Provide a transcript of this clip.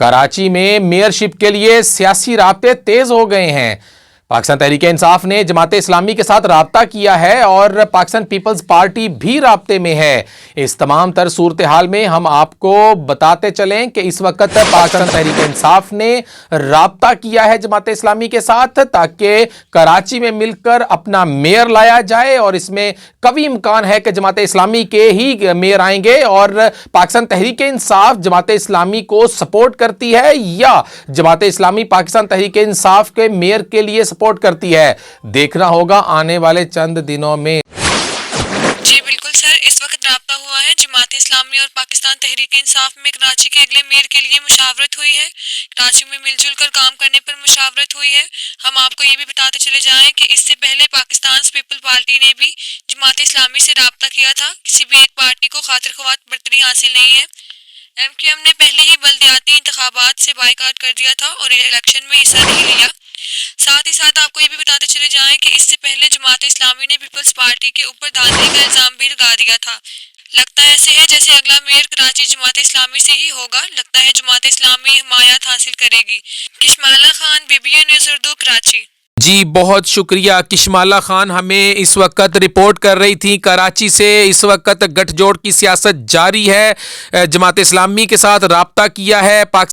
کراچی میں میئرشپ کے لیے سیاسی رابطے تیز ہو گئے ہیں۔ پاکستان تحریک انصاف نے جماعت اسلامی کے ساتھ رابطہ کیا ہے اور پاکستان پیپلز پارٹی بھی رابطے میں ہے۔ اس تمام تر صورتحال میں ہم آپ کو بتاتے چلیں کہ اس وقت پاکستان تحریک انصاف نے رابطہ کیا ہے جماعت اسلامی کے ساتھ تاکہ کراچی میں مل کر اپنا میئر لایا جائے، اور اس میں قوی امکان ہے کہ جماعت اسلامی کے ہی میئر آئیں گے، اور پاکستان تحریک انصاف جماعت اسلامی کو سپورٹ کرتی ہے یا جماعت اسلامی پاکستان تحریک انصاف کے میئر کے لیے سپورٹ کرتی ہے۔ دیکھنا ہوگا آنے والے چند دنوں میں۔ جی بالکل سر، اس وقت رابطہ ہوا ہے جماعت اسلامی اور پاکستان تحریک انصاف میں کراچی کے اگلے میئر کے لیے مشاورت ہوئی ہے۔ کراچی میں مل جل کر کام کرنے پر مشاورت ہوئی ہے۔ ہم آپ کو یہ بھی بتاتے چلے جائیں کہ اس سے پہلے پاکستان پیپل پارٹی نے بھی جماعت اسلامی سے رابطہ کیا تھا۔ کسی بھی ایک پارٹی کو خاطر خواہ برتری حاصل نہیں ہے۔ ایم کیو ایم نے پہلے ہی بلدیاتی انتخابات سے بائیکاٹ کر دیا تھا اور الیکشن میں حصہ نہیں لیا۔ ساتھ ہی ساتھ آپ کو یہ بھی بتاتے چلے جائیں کہ اس سے پہلے جماعت اسلامی نے پیپلز پارٹی کے اوپر دھاندلی کا الزام بھی لگا دیا تھا۔ لگتا ایسے ہے جیسے اگلا میئر کراچی جماعت اسلامی سے ہی ہوگا۔ لگتا ہے جماعت اسلامی حمایت حاصل کرے گی۔ Kashmala Khan, BBN news Urdu, Karachi. جی بہت شکریہ کشمالہ خان، ہمیں اس وقت رپورٹ کر رہی تھی کراچی سے۔ اس وقت گٹھ جوڑ کی سیاست جاری ہے، جماعت اسلامی کے ساتھ رابطہ کیا ہے